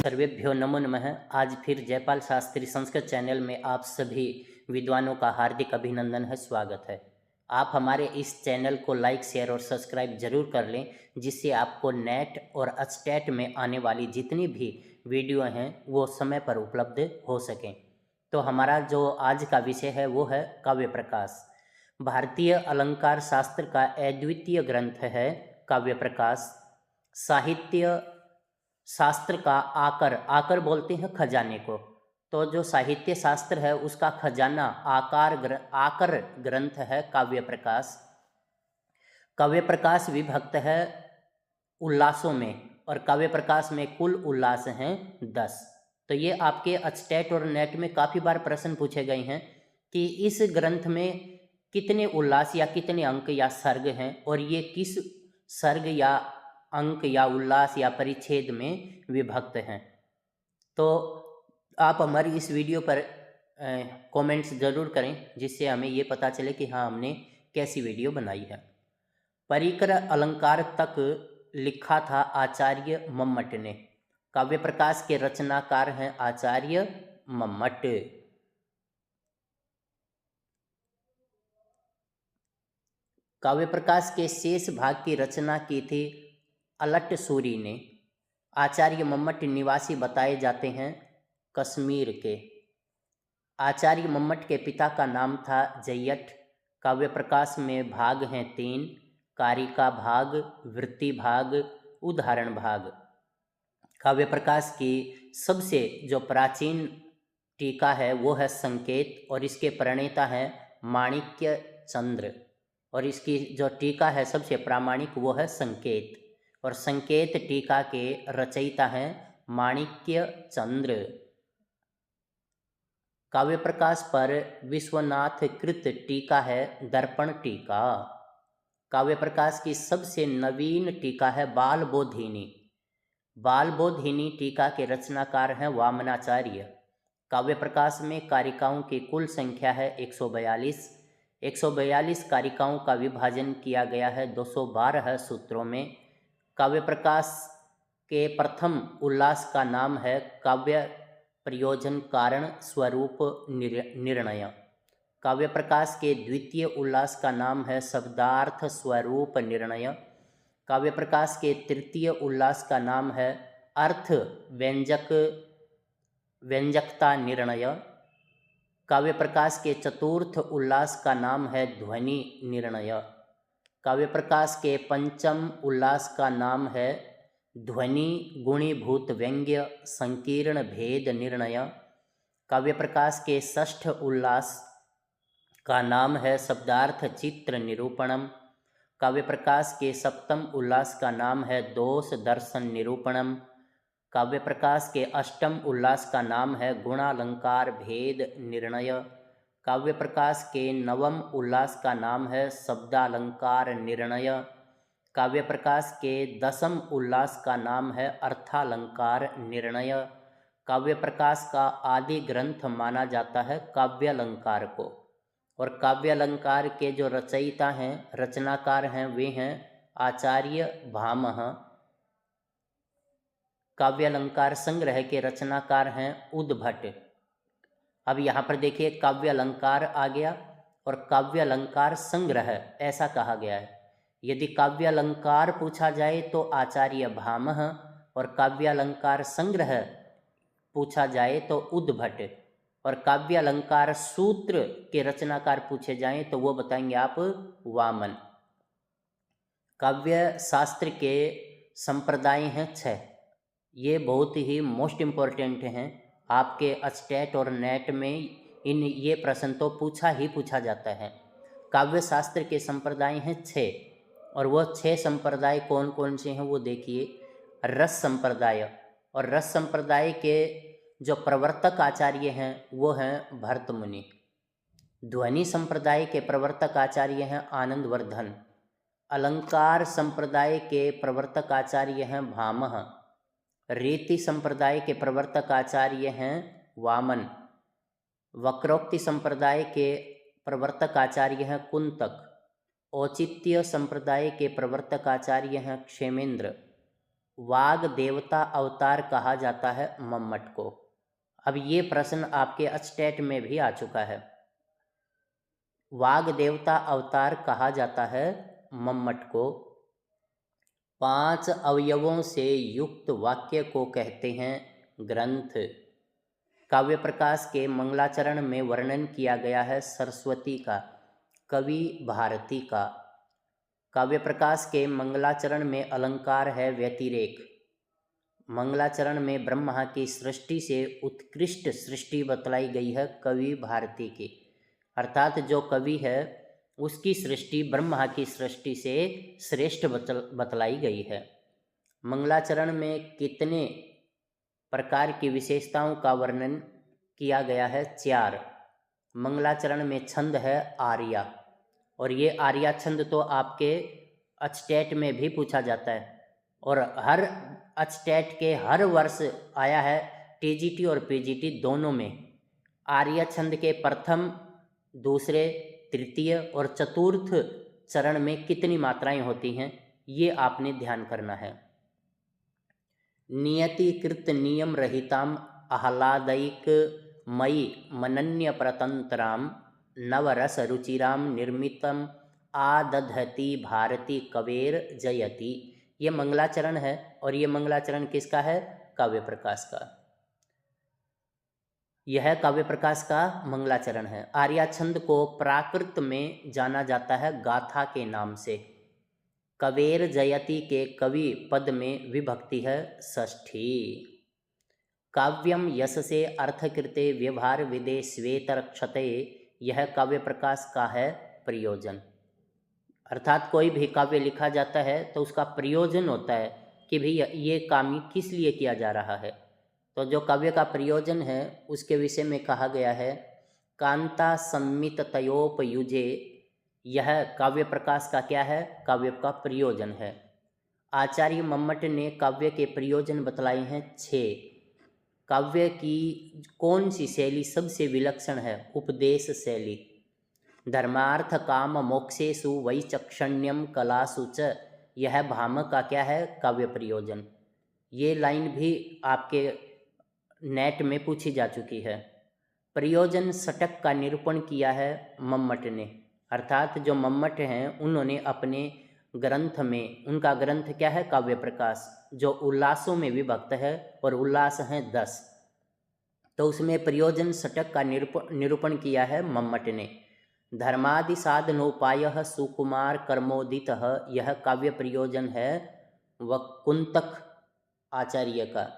सर्वेभ्यो नमो नमः। आज फिर जयपाल शास्त्री संस्कृत चैनल में आप सभी विद्वानों का हार्दिक अभिनंदन है, स्वागत है। आप हमारे इस चैनल को लाइक, शेयर और सब्सक्राइब जरूर कर लें, जिससे आपको नेट और अस्टेट में आने वाली जितनी भी वीडियो हैं वो समय पर उपलब्ध हो सकें। तो हमारा जो आज का विषय है वो है काव्य प्रकाश। भारतीय अलंकार शास्त्र का अद्वितीय ग्रंथ है काव्य प्रकाश। साहित्य शास्त्र का आकर, आकर बोलते हैं खजाने को, तो जो साहित्य शास्त्र है उसका खजाना आकर ग्रंथ है काव्य प्रकाश। काव्य प्रकाश विभक्त है उल्लासों में, और काव्य प्रकाश में कुल उल्लास हैं 10। तो ये आपके अस्टेट और नेट में काफ़ी बार प्रश्न पूछे गए हैं कि इस ग्रंथ में कितने उल्लास या कितने अंक या सर्ग हैं, और ये किस सर्ग या अंक या उल्लास या परिच्छेद में विभक्त हैं। तो आप हमारी इस वीडियो पर कमेंट्स ज़रूर करें, जिससे हमें ये पता चले कि हाँ, हमने कैसी वीडियो बनाई है। परिकर अलंकार तक लिखा था आचार्य मम्मट ने। काव्य प्रकाश के रचनाकार हैं आचार्य मम्मट। काव्य प्रकाश के शेष भाग की रचना की थी अलट सूरी ने। आचार्य मम्मट निवासी बताए जाते हैं कश्मीर के। आचार्य मम्मट के पिता का नाम था जयठ। काव्य प्रकाश में भाग हैं 3: कारिका भाग, वृत्ति भाग, उदाहरण भाग। काव्य प्रकाश की सबसे जो प्राचीन टीका है वो है संकेत, और इसके प्रणेता हैं माणिक्य चंद्र। और इसकी जो टीका है सबसे प्रामाणिक वो है संकेत, और संकेत टीका के रचयिता हैं माणिक्य चंद्र। काव्य प्रकाश पर विश्वनाथ कृत टीका है दर्पण टीका। काव्य प्रकाश की सबसे नवीन टीका है बालबोधिनी। बालबोधिनी टीका के रचनाकार हैं वामनाचार्य। काव्य प्रकाश में कारिकाओं की कुल संख्या है 142। 142 कारिकाओं का विभाजन किया गया है 212 सूत्रों में। काव्य प्रकाश के प्रथम उल्लास का नाम है काव्य प्रयोजन कारण स्वरूप निर्णय। काव्य प्रकाश के द्वितीय उल्लास का नाम है शब्दार्थ स्वरूप निर्णय। काव्य प्रकाश के तृतीय उल्लास का नाम है अर्थ व्यंजकता निर्णय। काव्य प्रकाश के चतुर्थ उल्लास का नाम है ध्वनि निर्णय। काव्य प्रकाश के पंचम उल्लास का नाम है ध्वनि गुणीभूत व्यंग्य संकीर्ण भेद निर्णय। काव्य प्रकाश के षष्ठ उल्लास का नाम है शब्दार्थ चित्र निरूपणम। काव्य प्रकाश के सप्तम उल्लास का नाम है दोष दर्शन निरूपणम। काव्य प्रकाश के अष्टम उल्लास का नाम है गुणालंकार भेद निर्णय। काव्य प्रकाश के नवम उल्लास का नाम है शब्दालंकार निर्णय। काव्य प्रकाश के दसम उल्लास का नाम है अर्थालंकार निर्णय। काव्य प्रकाश का आदि ग्रंथ माना जाता है काव्यालंकार को, और काव्यालंकार के जो रचयिता हैं, रचनाकार हैं, वे हैं आचार्य भामह। काव्यालंकार संग्रह के रचनाकार हैं उद्भट। अब यहाँ पर देखिए, काव्यालंकार आ गया और काव्यालंकार संग्रह ऐसा कहा गया है। यदि काव्यालंकार पूछा जाए तो आचार्य भामह, और काव्यालंकार संग्रह पूछा जाए तो उद्भट, और काव्यालंकार सूत्र के रचनाकार पूछे जाएं तो वो बताएंगे आप वामन। काव्य शास्त्र के संप्रदाय हैं 6। ये बहुत ही मोस्ट इम्पोर्टेंट हैं। आपके अस्टेट और नेट में ये प्रश्न तो पूछा जाता है। काव्य शास्त्र के संप्रदाय हैं 6, और वो 6 संप्रदाय कौन कौन से हैं वो देखिए। रस संप्रदाय, और रस संप्रदाय के जो प्रवर्तक आचार्य हैं वो हैं भरत मुनि। ध्वनि संप्रदाय के प्रवर्तक आचार्य हैं आनंदवर्धन। अलंकार संप्रदाय के प्रवर्तक आचार्य हैं भामह। रीति संप्रदाय के प्रवर्तक आचार्य हैं वामन। वक्रोक्ति संप्रदाय के प्रवर्तक आचार्य हैं कुंतक। औचित्य संप्रदाय के प्रवर्तक आचार्य हैं क्षेमेंद्र। वाग देवता अवतार कहा जाता है मम्मट को? अब ये प्रश्न आपके अचटेट में भी आ चुका है। वाग देवता अवतार कहा जाता है मम्मट को। 5 अवयवों से युक्त वाक्य को कहते हैं ग्रंथ। काव्य प्रकाश के मंगलाचरण में वर्णन किया गया है सरस्वती का, कवि भारती का। काव्य प्रकाश के मंगलाचरण में अलंकार है व्यतिरेक। मंगलाचरण में ब्रह्मा की सृष्टि से उत्कृष्ट सृष्टि बतलाई गई है कवि भारती की, अर्थात जो कवि है उसकी सृष्टि ब्रह्मा की सृष्टि से श्रेष्ठ बतलाई गई है। मंगलाचरण में कितने प्रकार की विशेषताओं का वर्णन किया गया है? 4। मंगलाचरण में छंद है आर्या, और ये आर्या छंद तो आपके अचटेट में भी पूछा जाता है, और हर अचटेट के हर वर्ष आया है, टीजीटी और पीजीटी दोनों में। आर्या छंद के प्रथम, दूसरे, तृतीय और चतुर्थ चरण में कितनी मात्राएं होती हैं, ये आपने ध्यान करना है। नियतिकृत नियम रहिताम आह्लादैक मयि मनन्य प्रतंत्राम नवरस रुचिराम निर्मितम आदधति भारती कवेर जयति। ये मंगलाचरण है, और ये मंगलाचरण किसका है? काव्य प्रकाश का। यह काव्य प्रकाश का मंगलाचरण है। आर्या छंद को प्राकृत में जाना जाता है गाथा के नाम से। कवेर जयति के कवि पद में विभक्ति है षष्ठी। काव्यम यश से अर्थकृते व्यवहार विदे श्वेतरक्षते, यह काव्य प्रकाश का है प्रयोजन। अर्थात कोई भी काव्य लिखा जाता है तो उसका प्रयोजन होता है कि भाई ये काम किस लिए किया जा रहा है। तो जो काव्य का प्रयोजन है उसके विषय में कहा गया है कांता सम्मित तयोपयुजे, यह काव्य प्रकाश का क्या है? काव्य का प्रयोजन है। आचार्य मम्मट ने काव्य के प्रयोजन बतलाए हैं 6। काव्य की कौन सी शैली सबसे विलक्षण है? उपदेश शैली। धर्मार्थ काम मोक्षेषु वैचक्षण्यम कलासु च, यह भामह का क्या है? काव्य प्रयोजन। ये लाइन भी आपके नेट में पूछी जा चुकी है। प्रयोजन षटक का निरूपण किया है मम्मट ने, अर्थात जो मम्मट हैं उन्होंने अपने ग्रंथ में, उनका ग्रंथ क्या है? काव्य प्रकाश, जो उल्लासों में विभक्त है, और उल्लास हैं 10। तो उसमें प्रयोजन षटक का निरूपण किया है मम्मट ने। धर्मादि साधनोपाय सुकुमार कर्मोदित, यह काव्य प्रयोजन है वकुंतक आचार्य का।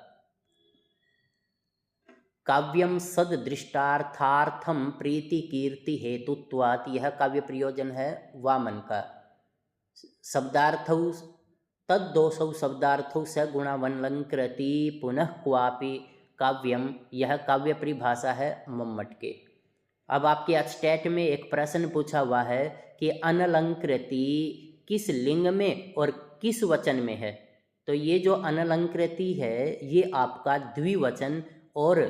काव्यम सदृष्टार्थार्थम प्रीति कीर्ति हेतुत्वात्, यह काव्य प्रयोजन है वामन का। शब्दार्थौ तद्दोषौ शब्दार्थौ स गुणावलंकृति पुनः क्वापि काव्यम, यह काव्य परिभाषा है मम्मट के। अब आपके अचटेट में एक प्रश्न पूछा हुआ है कि अनलंकृति किस लिंग में और किस वचन में है? तो ये जो अनलंकृति है ये आपका द्विवचन और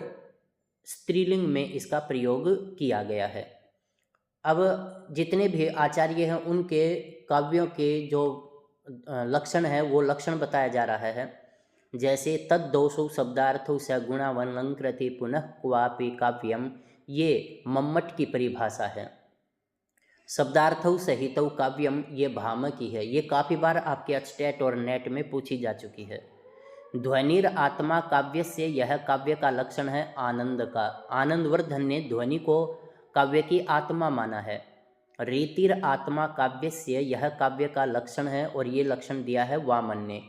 स्त्रीलिंग में इसका प्रयोग किया गया है। अब जितने भी आचार्य हैं उनके काव्यों के जो लक्षण है वो लक्षण बताया जा रहा है। जैसे तद्दोषौ शब्दार्थौ स गुणावलंकृति पुनः क्वापि काव्यम, ये मम्मट की परिभाषा है। शब्दार्थौ सहितौ काव्यम, ये भामह की है। ये काफ़ी बार आपके अचटेट और नेट में पूछी जा चुकी है। ध्वनिर आत्मा काव्य से, यह काव्य का लक्षण है आनंद का। आनंदवर्धन ने ध्वनि को काव्य की आत्मा माना है। रीतिर आत्मा काव्य से, यह काव्य का लक्षण है, और ये लक्षण दिया है वामन ने।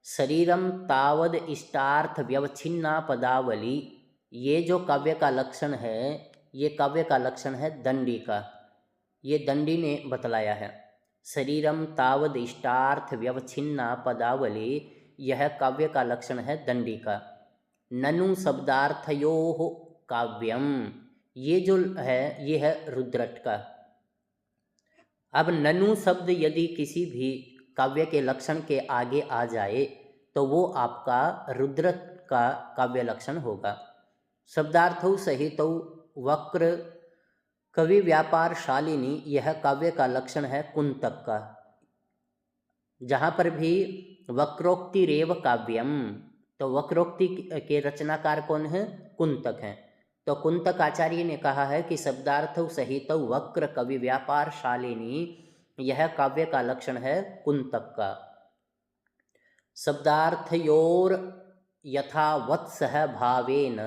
शरीरम तावद इष्टार्थ व्यवच्छिन्ना पदावली, ये जो काव्य का लक्षण है ये काव्य का लक्षण है दंडी का। ये दंडी ने बतलाया है। शरीरम तावद इष्टार्थ व्यवच्छिन्ना पदावली, यह काव्य का लक्षण है दंडी का। ननु शब्दार्थयोः काव्यम, ये जो है ये है रुद्रट का। अब ननु शब्द यदि किसी भी काव्य के लक्षण के आगे आ जाए तो वो आपका रुद्रट का काव्य लक्षण होगा। शब्दार्थौ सहितौ वक्र कवि व्यापार शालिनी, यह काव्य का लक्षण है कुंतक का। जहाँ पर भी वक्रोक्तिरेव काव्यम। तो वक्रोक्ति के रचनाकार कौन है? कुंतक हैं। तो कुंतक आचार्य ने कहा है कि शब्दार्थ सहित वक्र कवि व्यापार शालिनी, यह काव्य का लक्षण है कुंतक का। शब्दार्थयोर यथावत्सह भावेन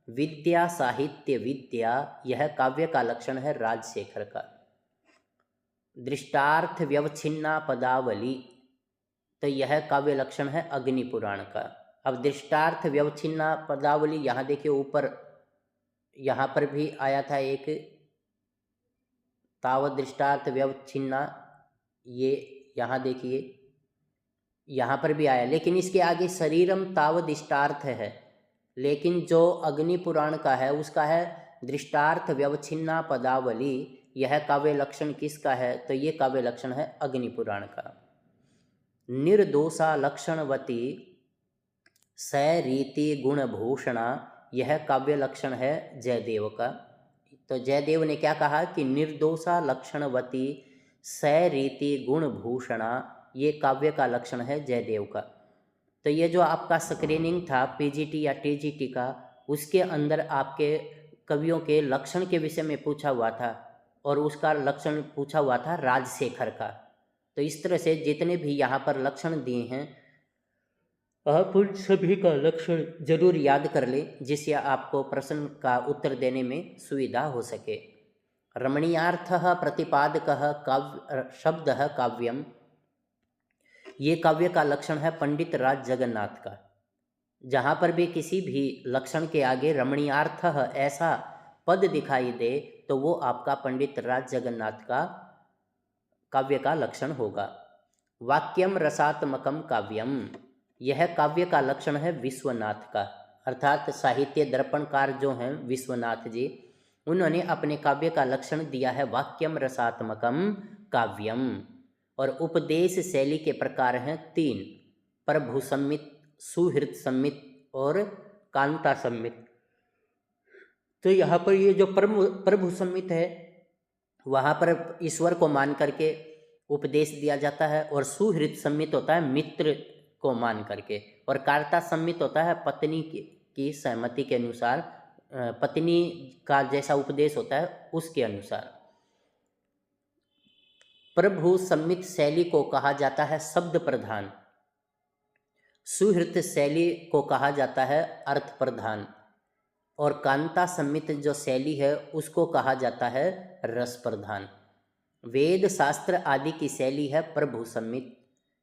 विद्या साहित्य विद्या, यह काव्य का लक्षण है राजशेखर का। दृष्टार्थ व्यवच्छिन्ना पदावली, तो यह काव्य लक्षण है अग्निपुराण का। अब दृष्टार्थ व्यवच्छिन्ना पदावली, यहाँ देखिए ऊपर यहाँ पर भी आया था एक तावत दृष्टार्थ व्यवच्छिन्ना, ये यहाँ देखिए यहाँ पर भी आया, लेकिन इसके आगे शरीरम तावत इष्टार्थ है। लेकिन जो अग्नि पुराण का है उसका है दृष्टार्थ व्यवच्छिन्ना पदावली, यह काव्य लक्षण किसका है? तो ये काव्य लक्षण है अग्नि पुराण का। निर्दोषा लक्षणवती स रीति गुणभूषणा, यह काव्य लक्षण है जयदेव का। तो जयदेव ने क्या कहा कि निर्दोषा लक्षणवती स रीति गुणभूषणा, ये काव्य का लक्षण है जयदेव का। तो ये जो आपका स्क्रीनिंग था पीजीटी या टीजीटी का, उसके अंदर आपके कवियों के लक्षण के विषय में पूछा हुआ था और उसका लक्षण पूछा हुआ था राजशेखर का। तो इस तरह से जितने भी यहाँ पर लक्षण दिए हैं आप उन सभी का लक्षण जरूर याद कर लें, जिससे आपको प्रश्न का उत्तर देने में सुविधा हो सके। रमणीयार्थः प्रतिपादकः काव्य शब्दः काव्यम, ये काव्य का लक्षण है पंडित राज जगन्नाथ का। जहाँ पर भी किसी भी लक्षण के आगे रमणीयार्थः ऐसा पद दिखाई दे तो वो आपका पंडित राज जगन्नाथ का काव्य का लक्षण होगा। वाक्यम रसात्मकम काव्यम, यह काव्य का लक्षण है विश्वनाथ का, अर्थात साहित्य दर्पणकार जो हैं विश्वनाथ जी, उन्होंने अपने काव्य का लक्षण दिया है वाक्यम रसात्मकम काव्यम। और उपदेश शैली के प्रकार हैं 3, प्रभु सम्मित, सुहृद सम्मित और कांता सम्मित। तो यहाँ पर ये जो प्रभु सम्मित है वहाँ पर ईश्वर को मान करके उपदेश दिया जाता है, और सुहृद सम्मित होता है मित्र को मान करके, और कार्ता सम्मित होता है पत्नी की सहमति के अनुसार, पत्नी का जैसा उपदेश होता है उसके अनुसार। प्रभु सम्मित शैली को कहा जाता है शब्द प्रधान, सुहृद शैली को कहा जाता है अर्थ प्रधान, और कांता सम्मित जो शैली है उसको कहा जाता है रस प्रधान। वेद शास्त्र आदि की शैली है प्रभु सम्मित,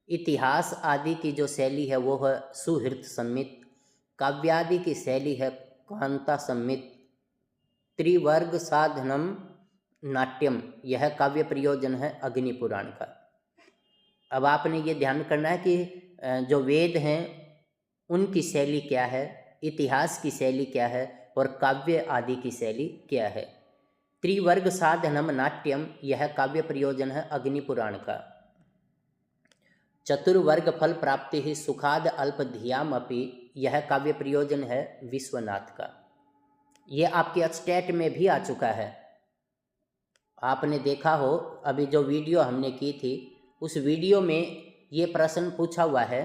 इतिहास आदि की जो शैली है वो है सुहृद सम्मित, काव्यादि की शैली है कांता सम्मित, त्रिवर्ग साधनम नाट्यम, यह काव्य प्रयोजन है अग्नि पुराण का। अब आपने ये ध्यान करना है कि जो वेद हैं उनकी शैली क्या है, इतिहास की शैली क्या है और काव्य आदि की शैली क्या है। त्रिवर्ग साधनम नाट्यम, यह काव्य प्रयोजन है अग्नि पुराण का। चतुर्वर्ग फल प्राप्ति ही सुखाद अल्प धियाम अपि, यह काव्य प्रयोजन है विश्वनाथ का। यह आपके स्टेट में भी आ चुका है, आपने देखा हो अभी जो वीडियो हमने की थी उस वीडियो में ये प्रश्न पूछा हुआ है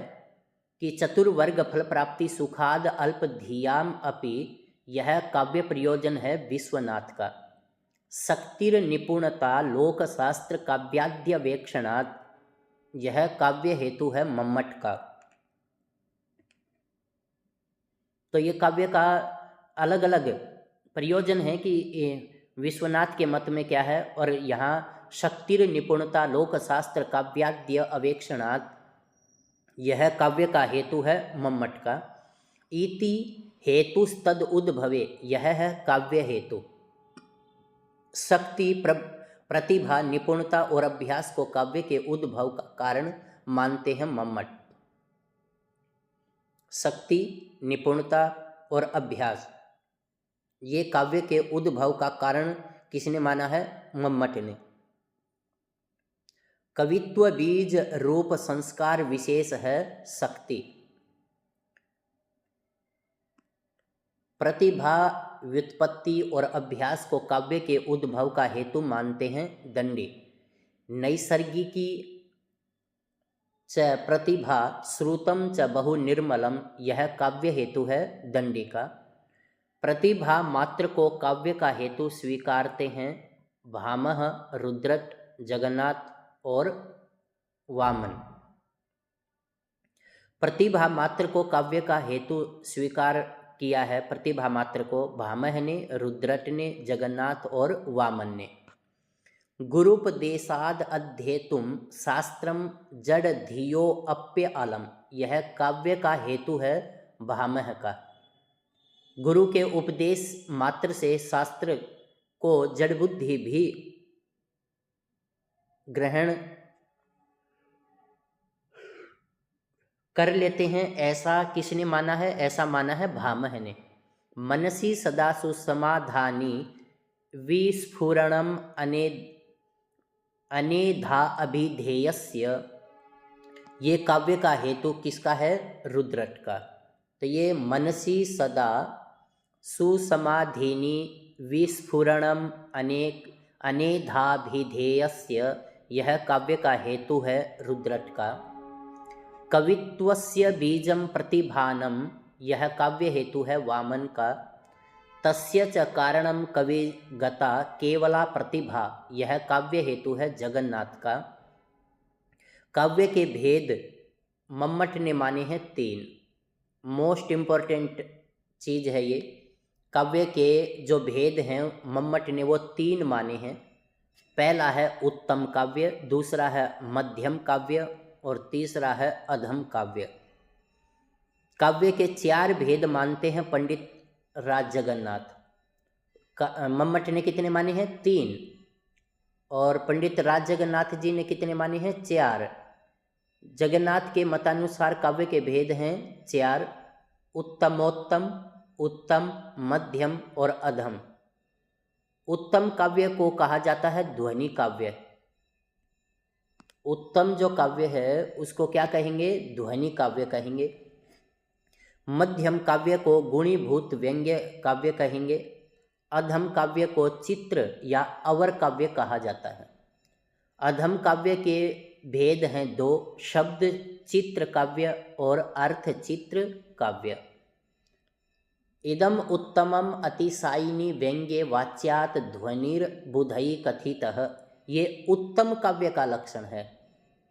कि चतुर्वर्ग फल प्राप्ति सुखाद अल्प धियाम अपि, यह काव्य प्रयोजन है विश्वनाथ का। शक्तिर निपुणता लोक शास्त्र काव्याद्य वेक्षणात्, यह काव्य हेतु है मम्मट का। तो ये काव्य का अलग अलग प्रयोजन है कि विश्वनाथ के मत में क्या है, और यहाँ शक्तिर निपुणता लोक शास्त्र काव्याद्य अवेक्षणात्, यह काव्य का हेतु है मम्मट का। इति हेतुस्तद उद्भवे, यह है काव्य हेतु। शक्ति प्रतिभा निपुणता और अभ्यास को काव्य के उद्भव का कारण मानते हैं मम्मट। शक्ति, निपुणता और अभ्यास, ये काव्य के उद्भव का कारण किसने माना है? मम्मट ने। कवित्व बीज रूप संस्कार विशेष है शक्ति। प्रतिभा, व्युत्पत्ति और अभ्यास को काव्य के उद्भव का हेतु मानते हैं दंडी। नैसर्गिकी च प्रतिभा श्रुतम च बहु निर्मलम, यह काव्य हेतु है दंडी का। प्रतिभा मात्र को काव्य का हेतु स्वीकारते हैं भामह, रुद्रट, जगन्नाथ और वामन। प्रतिभा मात्र को काव्य का हेतु स्वीकार किया है, प्रतिभा मात्र को भामह ने, रुद्रट ने, जगन्नाथ और वामन ने। गुरुपदेशाद अध्येतुम शास्त्रम जड़ धियो अप्य अलम, यह काव्य का हेतु है भामह का। गुरु के उपदेश मात्र से शास्त्र को जड़ बुद्धि भी ग्रहण कर लेते हैं, ऐसा किसने माना है? ऐसा माना है भामह ने। मनसी सदा सुसमाधानी विस्फुरणम अनेधा अभिधेयस्य, ये काव्य का हेतु किसका है? रुद्रट का। तो ये मनसी सदा सुसमाधिनी विस्फुरणम अनेधाभिधेयस्य, यह काव्य का हेतु है रुद्रट का। कवित्वस्य बीजम प्रतिभानम, यह काव्य हेतु है वामन का। तस्य च कारणम कविगता केवला प्रतिभा, यह काव्य हेतु है जगन्नाथ का। काव्य के भेद मम्मट ने माने हैं 3। मोस्ट इम्पोर्टेंट चीज़ है ये। काव्य के जो भेद हैं मम्मट ने वो 3 माने हैं। पहला है उत्तम काव्य, दूसरा है मध्यम काव्य और तीसरा है अधम काव्य। काव्य के 4 भेद मानते हैं पंडित राज जगन्नाथ। मम्मट ने कितने माने हैं? 3। और पंडित राज जगन्नाथ जी ने कितने माने हैं? 4। जगन्नाथ के मतानुसार काव्य के भेद हैं 4: उत्तमोत्तम, उत्तम, मध्यम और अधम। उत्तम काव्य को कहा जाता है ध्वनि काव्य। उत्तम जो काव्य है उसको क्या कहेंगे? ध्वनि काव्य कहेंगे। मध्यम काव्य को गुणीभूत व्यंग्य काव्य कहेंगे। अधम काव्य को चित्र या अवर काव्य कहा जाता है। अधम काव्य के भेद हैं 2: शब्द चित्र काव्य और अर्थ चित्र काव्य। इदम उत्तमम अतिशायिनी व्यंग्ये वाच्यात ध्वनिर बुधई कथितः, ये उत्तम काव्य का लक्षण है।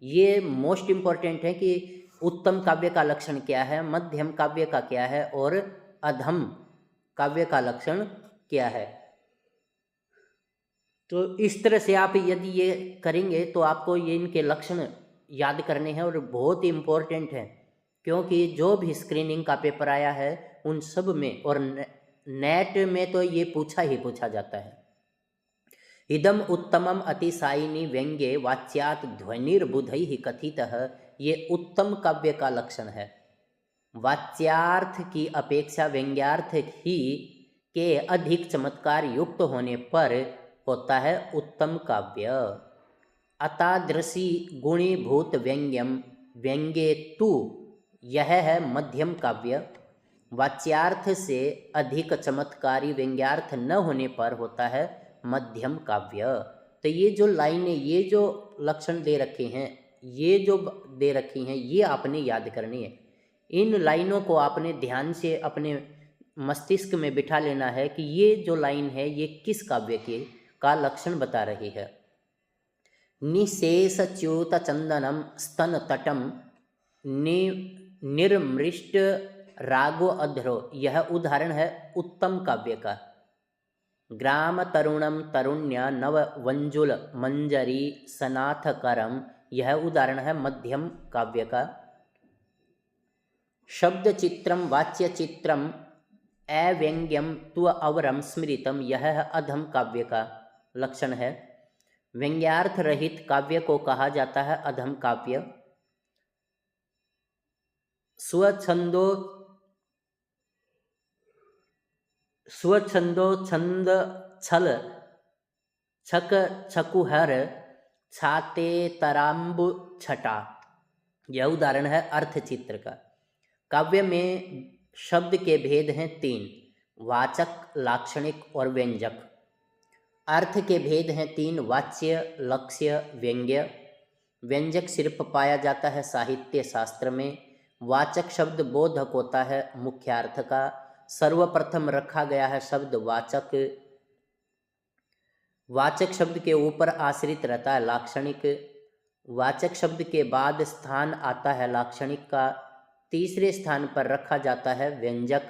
ये मोस्ट इम्पॉर्टेंट है कि उत्तम काव्य का लक्षण क्या है, मध्यम काव्य का क्या है और अधम काव्य का लक्षण क्या है। तो इस तरह से आप यदि ये करेंगे तो आपको ये इनके लक्षण याद करने हैं और बहुत ही इम्पोर्टेंट है, क्योंकि जो भी स्क्रीनिंग का पेपर आया है उन सब में और नेट में तो ये पूछा ही पूछा जाता है। इदम उत्तमम अतिशायिनी व्यंग्ये वाच्यात ध्वनिर्बुधैः कथितः, ये उत्तम काव्य का लक्षण है। वाच्यार्थ की अपेक्षा व्यंग्यार्थ ही के अधिक चमत्कार युक्त होने पर होता है उत्तम काव्य। अतादृशी गुणीभूत व्यंग्यम व्यंग्ये तु, यह है मध्यम काव्य। वाच्यार्थ से अधिक चमत्कारी व्यंग्यार्थ न होने पर होता है मध्यम काव्य। तो ये जो लाइनें, ये जो लक्षण दे रखे हैं, ये जो दे रखी हैं, ये आपने याद करनी है। इन लाइनों को आपने च् से अपने मस्तिष्क में बिठा लेना है कि ये जो लाइन है ये किस काव्य के का लक्षण बता रही है। निशेष च्युत चंदनम स्तन तटम निर्मृष्ट रागो अध्रो, यह उदाहरण है उत्तम काव्य का। ग्राम तरुणम तरुण्य नव वंजुल मंजरी सनाथ करम, यह उदाहरण है मध्यम काव्य का। शब्द चित्रम वाच्य चित्रम अव्यंग्यम त्व अवरम स्मृतम, यह है अधम काव्य का लक्षण है। व्यंग्यार्थ रहित काव्य को कहा जाता है अधम काव्य। स्वछंदो छंद छल छक छकुहर छाते तराम्बु छटा, यह उदाहरण है अर्थ चित्र का। काव्य में शब्द के भेद हैं 3: वाचक, लाक्षणिक और व्यंजक। अर्थ के भेद हैं 3: वाच्य, लक्ष्य, व्यंग्य। व्यंजक सिर्फ पाया जाता है साहित्य शास्त्र में। वाचक शब्द बोधक होता है मुख्यार्थ का। सर्वप्रथम रखा गया है शब्द वाचक। वाचक शब्द के ऊपर आश्रित रहता है लाक्षणिक। वाचक शब्द के बाद स्थान आता है लाक्षणिक का। तीसरे स्थान पर रखा जाता है व्यंजक।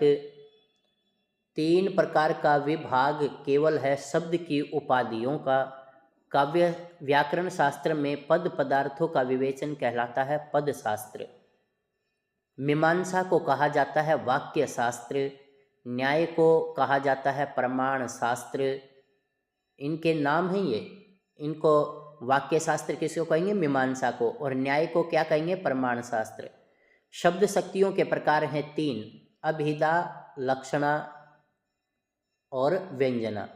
3 प्रकार का विभाग केवल है शब्द की उपाधियों का। काव्य व्याकरण शास्त्र में पद पदार्थों का विवेचन कहलाता है पद शास्त्र। मीमांसा को कहा जाता है वाक्य शास्त्र। न्याय को कहा जाता है प्रमाण शास्त्र। इनके नाम हैं ये। इनको वाक्य शास्त्र किसको कहेंगे? मीमांसा को। और न्याय को क्या कहेंगे? प्रमाण शास्त्र। शब्द शक्तियों के प्रकार हैं 3, अभिधा, लक्षणा और व्यंजना।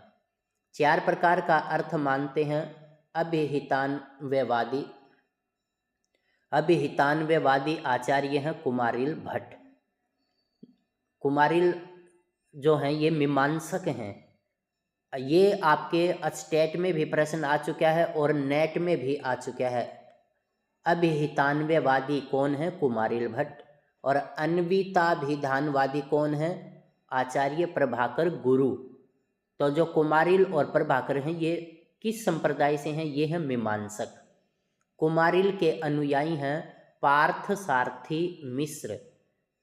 4 प्रकार का अर्थ मानते हैं अभिहितान्वयवादी। अभिहितान्वयवादी आचार्य हैं कुमारिल भट्ट। कुमारिल जो हैं ये मीमांसक हैं। ये आपके स्टेट में भी प्रश्न आ चुका है और नेट में भी आ चुका है। अभिहितान्वयवादी कौन है? कुमारिल भट्ट। और अन्विताभिधानवादी कौन है? आचार्य प्रभाकर गुरु। तो जो कुमारिल और प्रभाकर हैं ये किस संप्रदाय से हैं? ये हैं मीमांसक। कुमारिल के अनुयायी हैं पार्थ सारथी मिश्र।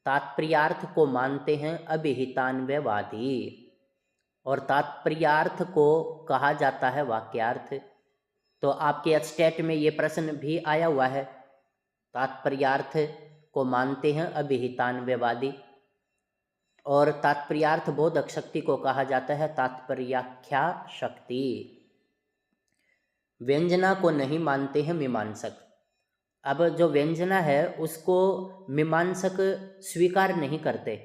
तात्पर्यार्थ को मानते हैं अभिहितान्वयवादी और तात्पर्यार्थ को कहा जाता है वाक्यार्थ। तो आपके स्टेट में ये प्रश्न भी आया हुआ है। तात्पर्यार्थ को मानते हैं अभिहितान्वयवादी और तात्पर्यार्थ बोधक शक्ति को कहा जाता है तात्पर्याख्या शक्ति। व्यंजना को नहीं मानते हैं मीमांसक। अब जो व्यंजना है उसको मीमांसक स्वीकार नहीं करते।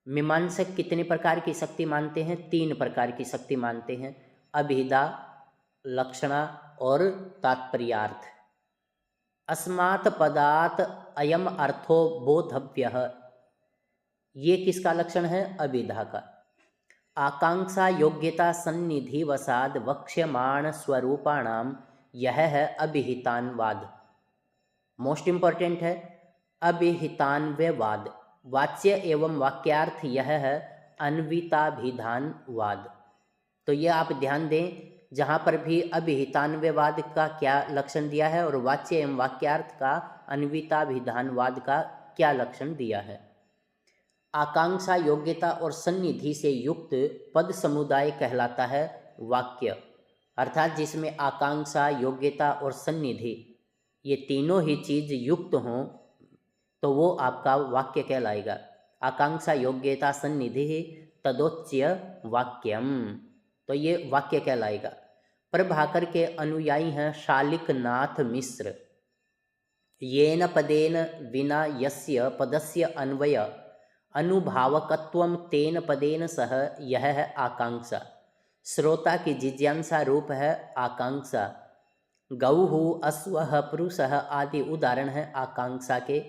मीमांसक कितने प्रकार की शक्ति मानते हैं? 3 प्रकार की शक्ति मानते हैं, अभिधा, लक्षणा और तात्पर्यार्थ। अस्मात् पदात् अयम अर्थो बोधव्यः, ये किसका लक्षण है? अभिधा का। आकांक्षा योग्यता सन्निधि वसाद वक्ष्यमाण स्वरूपाणाम, यह है अभिहितान्वाद। मोस्ट इंपॉर्टेंट है अभिहितान्वयवाद। वाच्य एवं वाक्यार्थ यह है अन्विताभिधानवाद। तो ये आप ध्यान दें, जहाँ पर भी अभिहितान्वयवाद का क्या लक्षण दिया है और वाच्य एवं वाक्यार्थ का अन्विताभिधानवाद का क्या लक्षण दिया है। आकांक्षा योग्यता और सन्निधि से युक्त पद समुदाय कहलाता है वाक्य। अर्थात जिसमें आकांक्षा, योग्यता और सन्निधि ये तीनों ही चीज युक्त हों तो वो आपका वाक्य कहलाएगा। आकांक्षा योग्यता सन्निधि तदोच्य वाक्यम, तो ये वाक्य कहलाएगा। प्रभाकर के अनुयायी हैं शालिकनाथ मिश्र। येन पदेन विना यस्य पदस्य अन्वय अनुभावकत्वम तेन पदेन सह, यह है आकांक्षा। श्रोता की जिज्ञासा रूप है आकांक्षा। गौः, अश्वः, पुरुषः आदि उदाहरण है आकांक्षा के।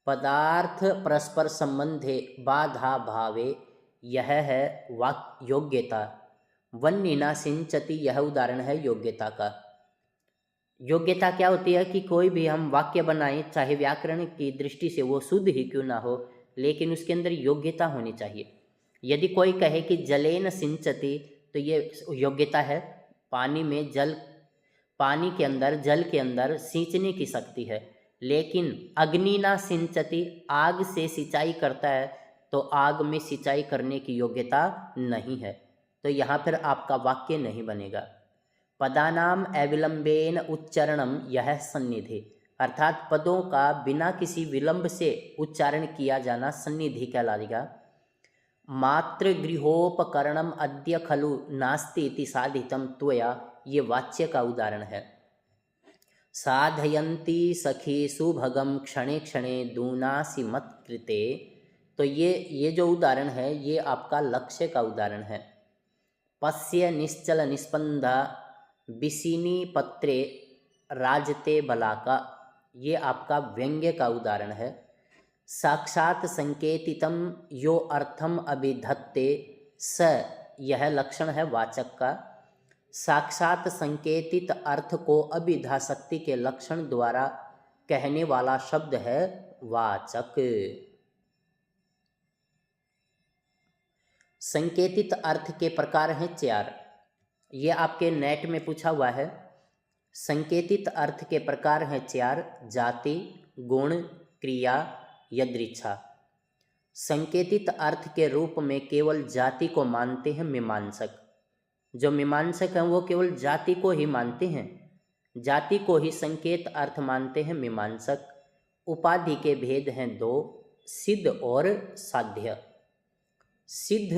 पदार्थ परस्पर संबंधे बाधा भावे, यह है वाक्य योग्यता। वन्निना सिंचति, यह उदाहरण है योग्यता का। योग्यता क्या होती है कि कोई भी हम वाक्य बनाएं, चाहे व्याकरण की दृष्टि से वो शुद्ध ही क्यों ना हो, लेकिन उसके अंदर योग्यता होनी चाहिए। यदि कोई कहे कि जलेन सिंचति, तो ये योग्यता है। पानी में जल, पानी के अंदर, जल के अंदर सींचने की शक्ति है। लेकिन अग्निना सिंचति, आग से सिंचाई करता है, तो आग में सिंचाई करने की योग्यता नहीं है। तो यहाँ पर आपका वाक्य नहीं बनेगा। पदानाम अविलंबेन उच्चारणम, यह सन्निधि। अर्थात पदों का बिना किसी विलंब से उच्चारण किया जाना सन्निधि कहलाएगा। मात्र गृहोपकरणम अद्य खलु नास्ति इति साधितम त्वया, ये वाच्य का उदाहरण है। साधयन्ति सखी सुभगम क्षणे क्षणे दूनासि मत कृते, तो ये जो उदाहरण है ये आपका लक्ष्य का उदाहरण है। पश्य निश्चल निस्पंदा बिसिनी पत्रे राजते बलाका, ये आपका व्यंग्य का उदाहरण है। साक्षात संकेतितम यो अर्थम अभिधत्ते स, यह लक्षण है वाचक का। साक्षात संकेतित अर्थ को अभिधा शक्ति के लक्षण द्वारा कहने वाला शब्द है वाचक। संकेतित अर्थ के प्रकार हैं 4। ये आपके नेट में पूछा हुआ है। संकेतित अर्थ के प्रकार हैं 4: जाति, गुण, क्रिया, यदृच्छा। संकेतित अर्थ के रूप में केवल जाति को मानते हैं मीमांसक। जो मीमांसक हैं वो केवल जाति को ही मानते हैं, जाति को ही संकेत अर्थ मानते हैं मीमांसक। उपाधि के भेद हैं 2: सिद्ध और साध्य। सिद्ध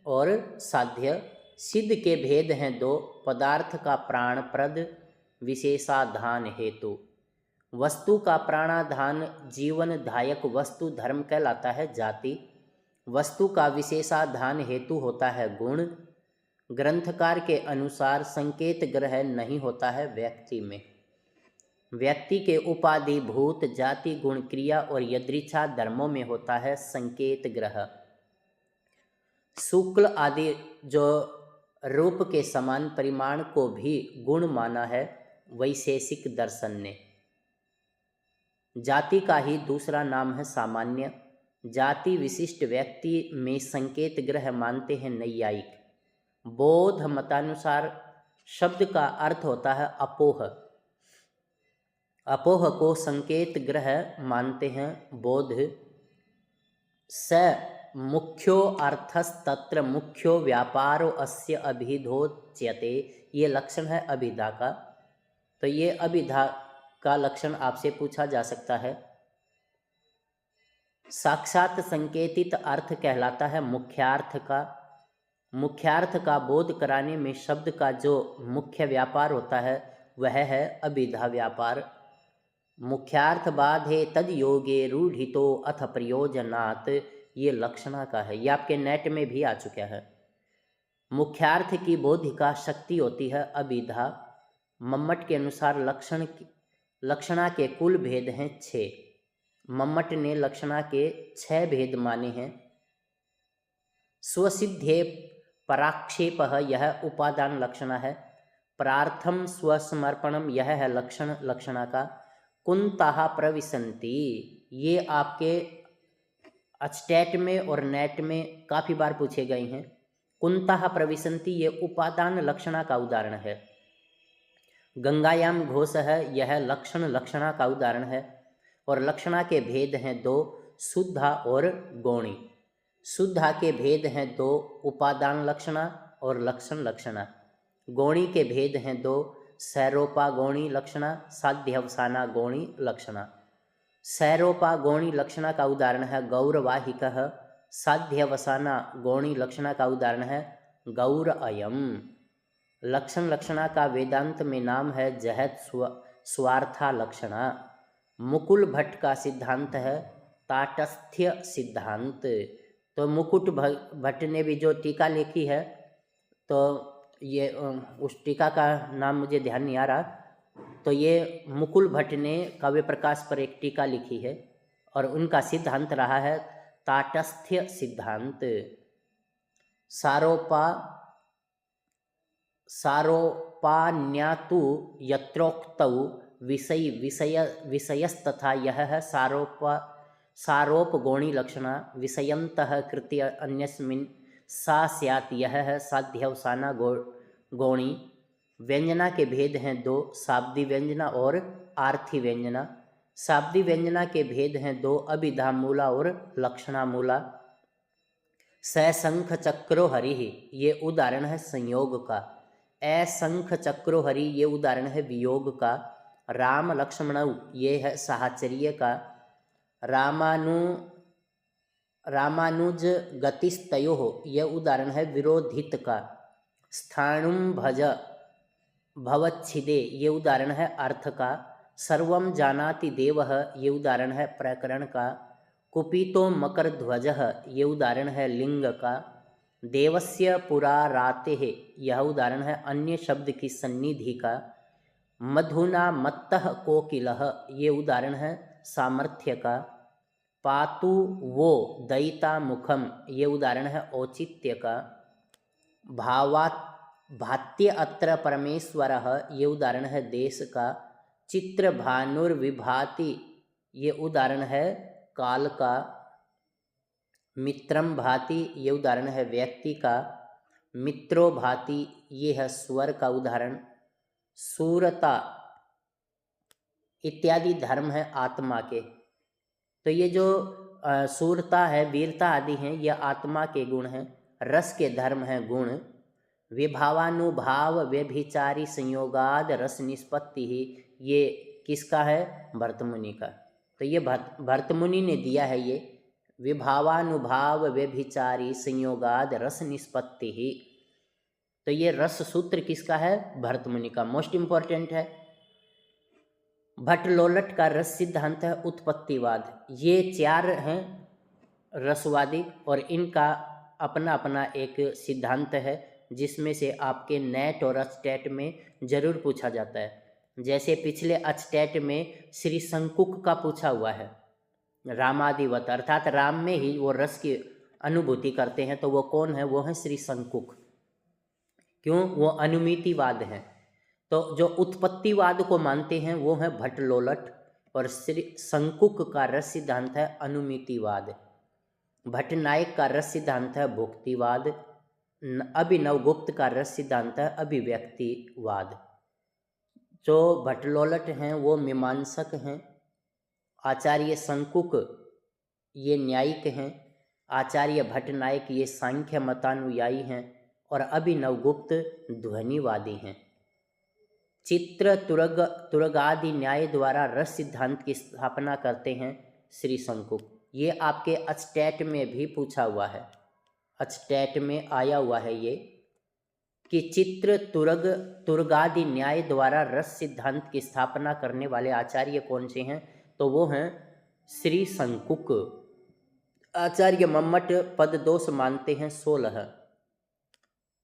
और साध्य। सिद्ध के भेद हैं 2: पदार्थ का प्राणप्रद, विशेषाधान हेतु। वस्तु का प्राणाधान जीवनदायक वस्तु धर्म कहलाता है जाति। वस्तु का विशेषाधान हेतु होता है गुण। ग्रंथकार के अनुसार संकेत ग्रह नहीं होता है व्यक्ति में। व्यक्ति के उपाधि, भूत, जाति, गुण, क्रिया और यदृच्छा धर्मों में होता है संकेत ग्रह। शुक्ल आदि जो रूप के समान परिमाण को भी गुण माना है वैशेषिक दर्शन ने। जाति का ही दूसरा नाम है सामान्य। जाति विशिष्ट व्यक्ति में संकेत ग्रह मानते हैं नैयायिक। बौद्ध मतानुसार शब्द का अर्थ होता है अपोह। अपोह को संकेत ग्रह मानते हैं बौद्ध। स मुख्यो अर्थस्तत्र मुख्यो व्यापारो अस्य अभिधोच्यते। ये लक्षण है अभिधा का। तो ये अभिधा का लक्षण आपसे पूछा जा सकता है। साक्षात संकेतित अर्थ कहलाता है मुख्यार्थ का। मुख्यार्थ का बोध कराने में शब्द का जो मुख्य व्यापार होता है वह है अभिधा व्यापार। मुख्यार्थ बाधे तद योगे रूढ़ितो अथ प्रयोजनात्। ये लक्षणा का है। ये आपके नेट में भी आ चुका है। मुख्यार्थ की बोधिका शक्ति होती है अभिधा। मम्मट के अनुसार लक्षणा के कुल भेद हैं 6। मम्मट ने लक्षणा के 6 भेद माने हैं। स्वसिद्धे पराक्षेप यह उपादान लक्षणा है। प्रार्थम स्वसमर्पणम यह है लक्षणा का। कुंताः प्रविशन्ति ये आपके स्टेट में और नेट में काफ़ी बार पूछे गए हैं। कुंताः प्रविशन्ति ये उपादान लक्षणा का उदाहरण है। गंगायाम घोष है यह लक्षणा का उदाहरण है। और लक्षणा के भेद हैं 2: शुद्धा और गौणी। शुद्धा के भेद हैं 2: उपादान लक्षणा और लक्षणा। गौणी के भेद हैं 2: सैरोपा गौणी लक्षणा, साध्यवसाना गौणी लक्षणा। सैरोपा गौणी लक्षणा का उदाहरण है गौरवाहिकः। साध्यवसाना गौणी लक्षणा का उदाहरण है गौर अयम। लक्षणा का वेदांत में नाम है जहत स्वार्था लक्षणा। मुकुल भट्ट का सिद्धांत है ताटस्थ्य सिद्धांत। तो मुकुट भट्ट ने भी जो टीका लिखी है, तो ये उस टीका का नाम मुझे ध्यान नहीं आ रहा। तो ये मुकुल भट्ट ने काव्य प्रकाश पर एक टीका लिखी है और उनका सिद्धांत रहा है ताटस्थ्य सिद्धांत। सारोपान्यातु यत्रोक्तौ विषयस्तथा यह है सारोप गौणी लक्षणा। विषयन्तः कृत्य अन्यस्मिन् सा स्यात् यह है साध्यवसाना गौणी। व्यंजना के भेद हैं 2: शाब्दी व्यंजना और आर्थी व्यंजना। शाब्दी व्यंजना के भेद हैं 2: अभिधा मूला और लक्षणा मूला। शंख चक्रो हरि ये उदाहरण है संयोग का। शंख चक्रो हरि ये उदाहरण है वियोग का। राम लक्ष्मणौ ये है साहचर्य का। रामानुज गतिस्तयोः ये उदाहरण है विरोधित का। स्थाणुं भज भवच्छिदे ये उदाहरण है अर्थ का। सर्वं जानाति देवः ये उदाहरण है प्रकरण का। कुपितो मकरध्वजः ये उदाहरण है लिंग का। देवस्य पुरा रातेः यह उदाहरण है अन्य शब्द की सन्निधि का। मधुना मत्तः कोकिलः ये उदाहरण है सामर्थ्य का। पातु वो दयिता मुखम ये उदाहरण है औचित्य का। भात्य अत्र परमेश्वरः, ये उदाहरण है देश का। चित्र भानुर्विभाति, ये उदाहरण है काल का। मित्रम भाति, ये उदाहरण है व्यक्ति का। मित्रो भाति, ये है स्वर का उदाहरण। सूरता इत्यादि धर्म है आत्मा के। तो ये जो सूरता है, वीरता आदि हैं, यह आत्मा के गुण हैं। रस के धर्म हैं गुण। विभावानुभाव व्यभिचारी संयोगाद रस निष्पत्ति ही, ये किसका है? भर्तमुनि का। तो ये भर्तमुनि ने दिया है ये। विभावानुभाव व्यभिचारी संयोगाद रस निष्पत्ति ही, तो ये रस सूत्र किसका है? भर्तमुनि का। मोस्ट इम्पॉर्टेंट है। भट्टलोलट का रस सिद्धांत है उत्पत्तिवाद। ये चार हैं रसवादी और इनका अपना अपना एक सिद्धांत है, जिसमें से आपके नेट और अचटेट में जरूर पूछा जाता है। जैसे पिछले अचटेट में श्री शंकुक का पूछा हुआ है, रामादिवत, अर्थात राम में ही वो रस की अनुभूति करते हैं। तो वो कौन है? वो है श्री शंकुक। क्यों? वो अनुमितिवाद हैं। तो जो उत्पत्तिवाद को मानते हैं वो है भट्टलोलट, और श्री शंकुक का रस सिद्धांत है अनुमितिवाद। भट्टनायक का रस सिद्धांत है भुक्तिवाद। अभिनवगुप्त का रस सिद्धांत है अभिव्यक्तिवाद। जो भट्टलोलट हैं वो मीमांसक हैं। आचार्य शंकुक ये न्यायिक हैं। आचार्य भट्टनायक ये सांख्य मतानुयायी हैं। और अभिनवगुप्त ध्वनिवादी हैं। चित्र तुरगादि न्याय द्वारा रस सिद्धांत की स्थापना करते हैं श्री शंकुक। ये आपके अचटेट में भी पूछा हुआ है, अचटेट में आया हुआ है ये, कि चित्र तुरगादि न्याय द्वारा रस सिद्धांत की स्थापना करने वाले आचार्य कौन से हैं? तो वो हैं श्री शंकुक। आचार्य मम्मट पद दोष मानते हैं 16।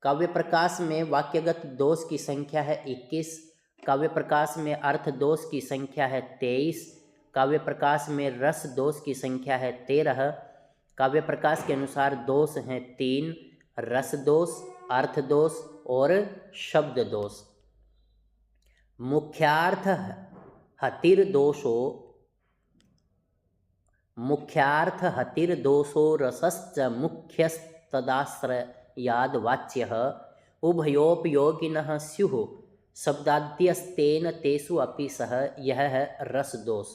काव्य प्रकाश में वाक्यगत दोष की संख्या है 21। काव्य प्रकाश में अर्थ दोष की संख्या है 23। काव्य प्रकाश में रस दोष की संख्या है 13। काव्य प्रकाश के अनुसार दोष हैं 3, रस दोष, अर्थ दोष और शब्द दोष। मुख्यार्थ हतिर्दोषो रसश्च मुख्यस्तदाश्रयाद् वाच्यः उभयोपयोगिनः स्युः शब्दाद्यस्तेन तेषु अपि सह, यह है रस दोष।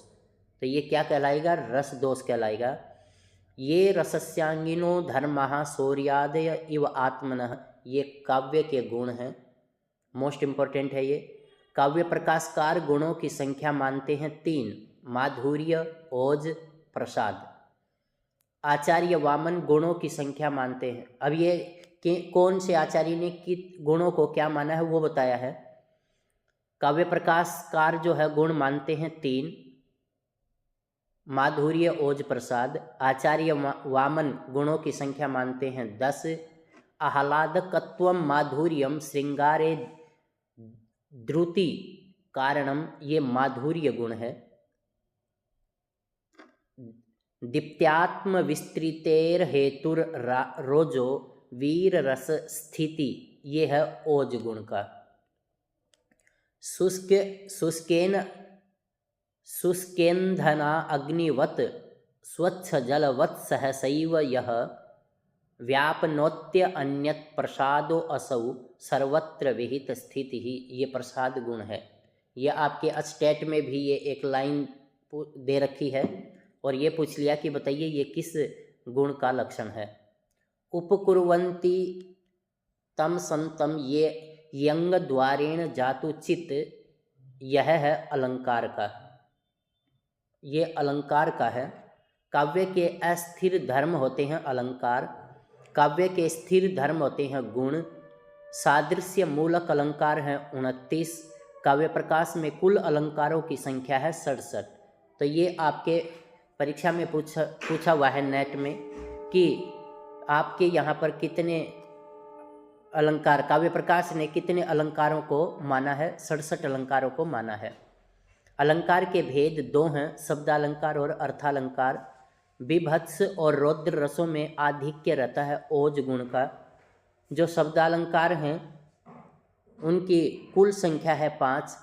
तो ये क्या कहलाएगा? रस दोष कहलाएगा। ये रसस्यांगिनो धर्मः शौर्यादय इव आत्मनः, ये काव्य के गुण हैं। मोस्ट इम्पोर्टेंट है ये। काव्य प्रकाशकार गुणों की संख्या मानते हैं 3, माधुर्य, ओज, प्रसाद। आचार्य वामन गुणों की संख्या मानते हैं। अब ये कौन से आचार्य ने गुणों को क्या माना है वो बताया है। काव्य प्रकाशकार जो है गुण मानते हैं 3, माधुर्य, ओज, प्रसाद। आचार्य वामन गुणों की संख्या मानते हैं 10, आह्लादकत्वम माधुर्यम श्रृंगारे द्रुति कारणम, ये माधुर्य गुण है। दीप्त्यात्म विस्तृतेर हेतुर रोजो वीर रस स्थिति, ये है ओज गुण का। शुष्केन्धना अग्निवत स्वच्छ जलवत् सहसैव यः व्यापनोत्य अन्यत प्रसादो असौ सर्वत्र विहित स्थिति ही, ये प्रसाद गुण है। ये आपके अस्टेट में भी ये एक लाइन दे रखी है और ये पूछ लिया कि बताइए ये किस गुण का लक्षण है। उपकुर्वन्ति तम संतम, ये यंग द्वारेण जातु चित, यह है अलंकार का। ये अलंकार का है। काव्य के अस्थिर धर्म होते हैं अलंकार, काव्य के स्थिर धर्म होते हैं गुण। सादृश्य मूलक अलंकार हैं 29। काव्य प्रकाश में कुल अलंकारों की संख्या है 67। तो ये आपके परीक्षा में पूछा हुआ है नेट में कि आपके यहाँ पर कितने अलंकार, काव्य प्रकाश ने कितने अलंकारों को माना है? 67 अलंकारों को माना है। अलंकार के भेद 2 हैं, शब्दालंकार और अर्थालंकार। विभत्स और रौद्र रसों में आधिक्य रहता है ओज गुण का। जो शब्दालंकार हैं उनकी कुल संख्या है 5।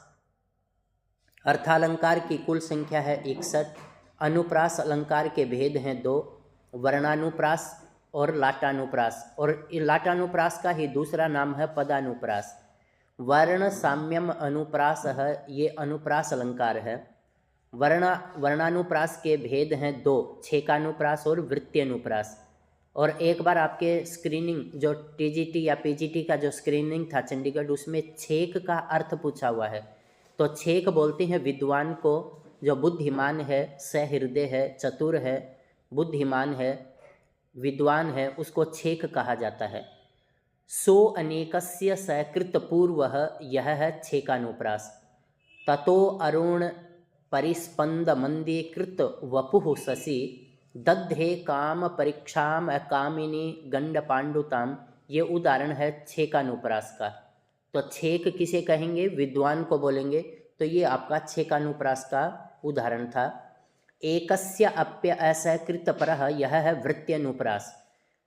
अर्थालंकार की कुल संख्या है 61। अनुप्रास अलंकार के भेद हैं 2, वर्णानुप्रास और लाटानुप्रास। और लाटानुप्रास का ही दूसरा नाम है पदानुप्रास। वर्ण साम्यम अनुप्रास है, ये अनुप्रास अलंकार है। वर्णानुप्रास के भेद हैं 2, छेकानुप्रास और वृत्त्यनुप्रास। और एक बार आपके स्क्रीनिंग जो टीजीटी या पीजीटी का जो स्क्रीनिंग था चंडीगढ़, उसमें छेक का अर्थ पूछा हुआ है। तो छेक बोलते हैं विद्वान को जो बुद्धिमान है, सहृदय है, चतुर है, बुद्धिमान है, विद्वान है, उसको छेक कहा जाता है। सो अनेकस्य सकृत पूर्व, यह है छेकानुप्रास। ततो अरुण परिस्पंद मंदीकृत वपुः शशि दद्धे काम परीक्षाम अकामिनी गंड पांडुताम, ये उदाहरण है छेकानुप्रास का। तो छेक किसे कहेंगे? विद्वान को बोलेंगे। तो ये आपका छेकानुप्रास का उदाहरण था। एकस्य अप्य असकृत परः, यह है वृत्त्यनुप्रास।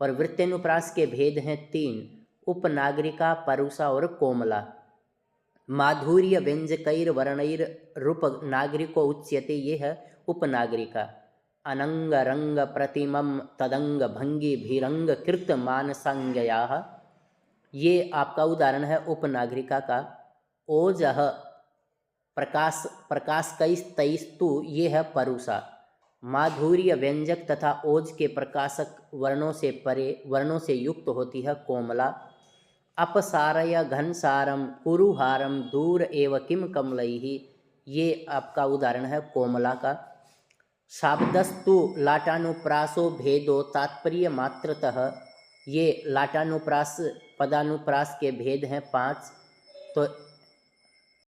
और वृत्त्यनुप्रास के भेद हैं 3, उपनागरिका, परुषा और कोमला। माधुर्य व्यंजकैर वर्णैर रूप नागरिको उच्यते, ये है उपनागरिका। अनंग रंग प्रतिमम तदंग भंगी भीरंग कृत मानसांगयाः, ये आपका उदाहरण है उपनागरिका का। ओजः प्रकाश तैस्तु, ये है परुषा। माधुर्य व्यंजक तथा ओज के प्रकाशक वर्णों से परे, वर्णों से युक्त होती है कोमला। अपसारय घनसारम कुरुहारम दूर एव किम कमलैहि, ये आपका उदाहरण है कोमला का। शाब्दस्तु लाटानुप्रासो भेदो तात्पर्य मात्रतः, ये लाटानुप्रास पदानुप्रास के भेद हैं 5। तो